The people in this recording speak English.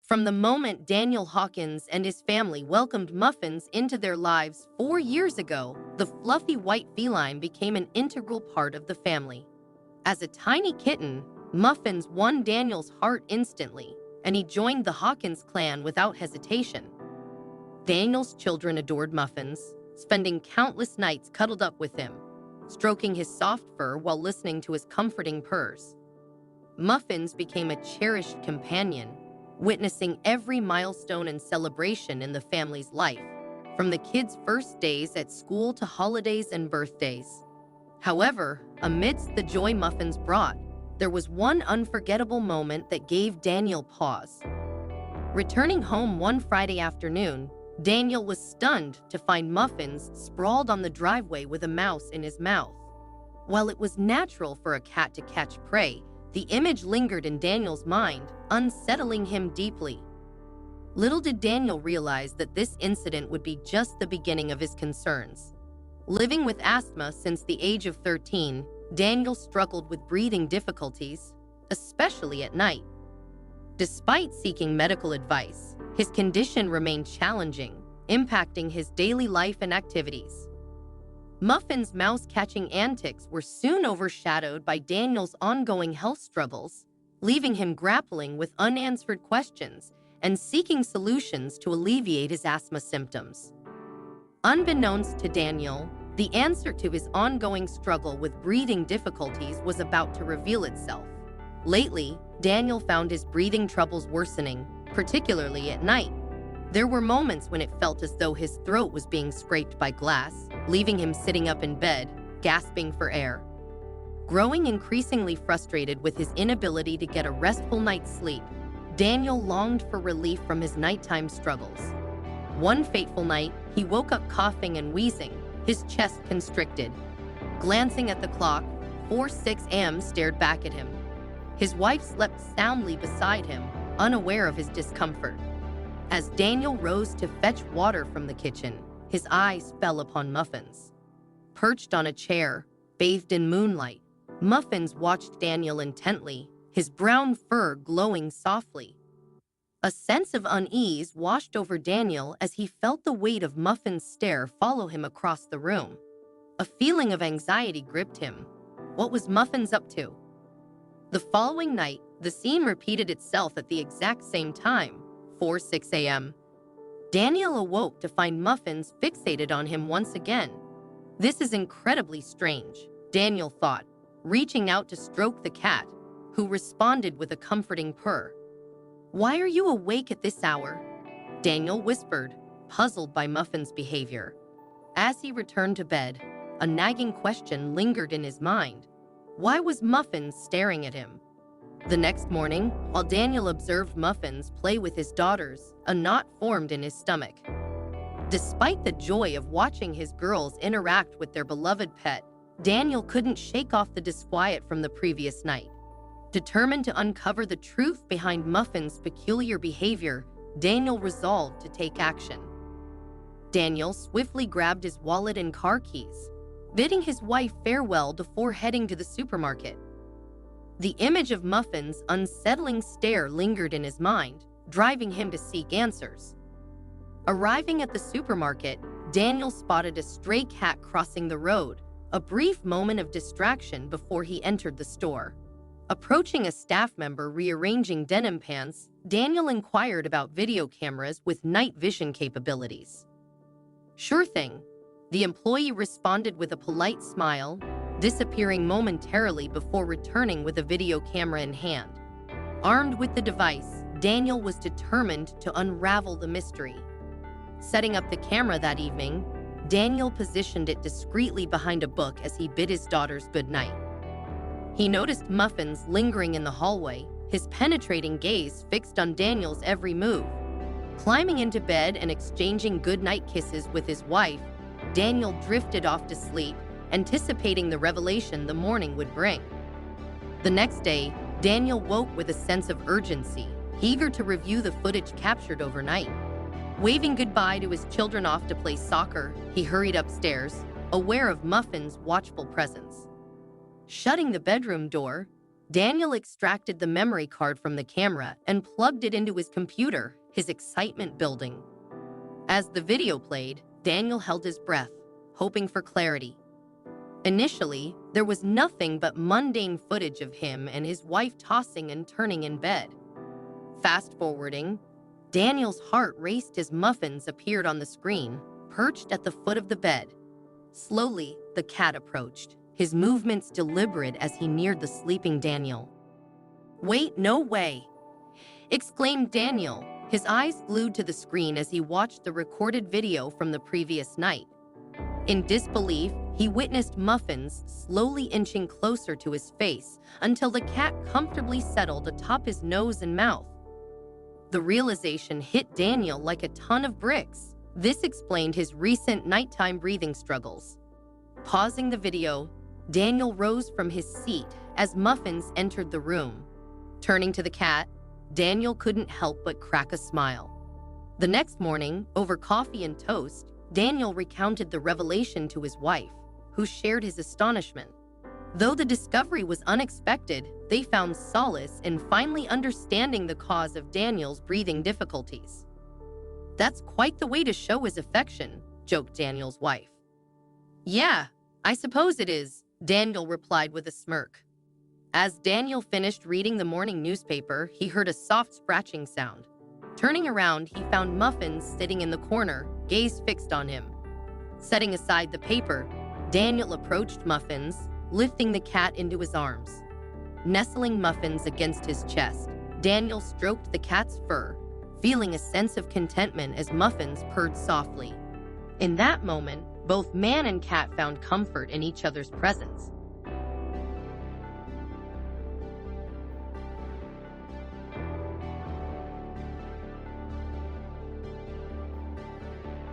From the moment Daniel Hawkins and his family welcomed Muffins into their lives 4 years ago, the fluffy white feline became an integral part of the family. As a tiny kitten, Muffins won Daniel's heart instantly, and he joined the Hawkins clan without hesitation. Daniel's children adored Muffins, spending countless nights cuddled up with him, stroking his soft fur while listening to his comforting purrs. Muffins became a cherished companion, witnessing every milestone and celebration in the family's life, from the kids' first days at school to holidays and birthdays. However, amidst the joy Muffins brought, there was one unforgettable moment that gave Daniel pause. Returning home one Friday afternoon, Daniel was stunned to find Muffins sprawled on the driveway with a mouse in his mouth. While it was natural for a cat to catch prey, the image lingered in Daniel's mind, unsettling him deeply. Little did Daniel realize that this incident would be just the beginning of his concerns. Living with asthma since the age of 13, Daniel struggled with breathing difficulties, especially at night. Despite seeking medical advice, his condition remained challenging, impacting his daily life and activities. Muffin's mouse-catching antics were soon overshadowed by Daniel's ongoing health struggles, leaving him grappling with unanswered questions and seeking solutions to alleviate his asthma symptoms. Unbeknownst to Daniel, the answer to his ongoing struggle with breathing difficulties was about to reveal itself. Lately, Daniel found his breathing troubles worsening, particularly at night. There were moments when it felt as though his throat was being scraped by glass, leaving him sitting up in bed, gasping for air. Growing increasingly frustrated with his inability to get a restful night's sleep, Daniel longed for relief from his nighttime struggles. One fateful night, he woke up coughing and wheezing, his chest constricted. Glancing at the clock, 4:06 a.m. stared back at him. His wife slept soundly beside him, unaware of his discomfort. As Daniel rose to fetch water from the kitchen, his eyes fell upon Muffins. Perched on a chair, bathed in moonlight, Muffins watched Daniel intently, his brown fur glowing softly. A sense of unease washed over Daniel as he felt the weight of Muffin's stare follow him across the room. A feeling of anxiety gripped him. What was Muffins up to? The following night, the scene repeated itself at the exact same time, 4:06 a.m. Daniel awoke to find Muffins fixated on him once again. This is incredibly strange, Daniel thought, reaching out to stroke the cat, who responded with a comforting purr. "Why are you awake at this hour?" Daniel whispered, puzzled by Muffin's behavior. As he returned to bed, a nagging question lingered in his mind. Why was Muffins staring at him? The next morning, while Daniel observed Muffins play with his daughters, a knot formed in his stomach. Despite the joy of watching his girls interact with their beloved pet, Daniel couldn't shake off the disquiet from the previous night. Determined to uncover the truth behind Muffin's peculiar behavior, Daniel resolved to take action. Daniel swiftly grabbed his wallet and car keys, bidding his wife farewell before heading to the supermarket. The image of Muffin's unsettling stare lingered in his mind, driving him to seek answers. Arriving at the supermarket, Daniel spotted a stray cat crossing the road, a brief moment of distraction before he entered the store. Approaching a staff member rearranging denim pants, Daniel inquired about video cameras with night vision capabilities. "Sure thing," the employee responded with a polite smile, disappearing momentarily before returning with a video camera in hand. Armed with the device, Daniel was determined to unravel the mystery. Setting up the camera that evening, Daniel positioned it discreetly behind a book as he bid his daughters goodnight. He noticed Muffins lingering in the hallway, his penetrating gaze fixed on Daniel's every move. Climbing into bed and exchanging goodnight kisses with his wife, Daniel drifted off to sleep, anticipating the revelation the morning would bring. The next day, Daniel woke with a sense of urgency, eager to review the footage captured overnight. Waving goodbye to his children off to play soccer, he hurried upstairs, aware of Muffin's watchful presence. Shutting the bedroom door, Daniel extracted the memory card from the camera and plugged it into his computer, his excitement building. As the video played, Daniel held his breath, hoping for clarity. Initially, there was nothing but mundane footage of him and his wife tossing and turning in bed. Fast-forwarding, Daniel's heart raced as muffins appeared on the screen, perched at the foot of the bed. Slowly, the cat approached, his movements deliberate as he neared the sleeping Daniel. "Wait, no way!" exclaimed Daniel, his eyes glued to the screen as he watched the recorded video from the previous night. In disbelief, he witnessed Muffins slowly inching closer to his face until the cat comfortably settled atop his nose and mouth. The realization hit Daniel like a ton of bricks. This explained his recent nighttime breathing struggles. Pausing the video, Daniel rose from his seat as Muffins entered the room. Turning to the cat, Daniel couldn't help but crack a smile. The next morning, over coffee and toast, Daniel recounted the revelation to his wife, who shared his astonishment. Though the discovery was unexpected, they found solace in finally understanding the cause of Daniel's breathing difficulties. "That's quite the way to show his affection," joked Daniel's wife. "Yeah, I suppose it is," Daniel replied with a smirk. As Daniel finished reading the morning newspaper, he heard a soft scratching sound. Turning around, he found Muffins sitting in the corner, gaze fixed on him. Setting aside the paper, Daniel approached Muffins, lifting the cat into his arms. Nestling Muffins against his chest, Daniel stroked the cat's fur, feeling a sense of contentment as Muffins purred softly. In that moment, both man and cat found comfort in each other's presence.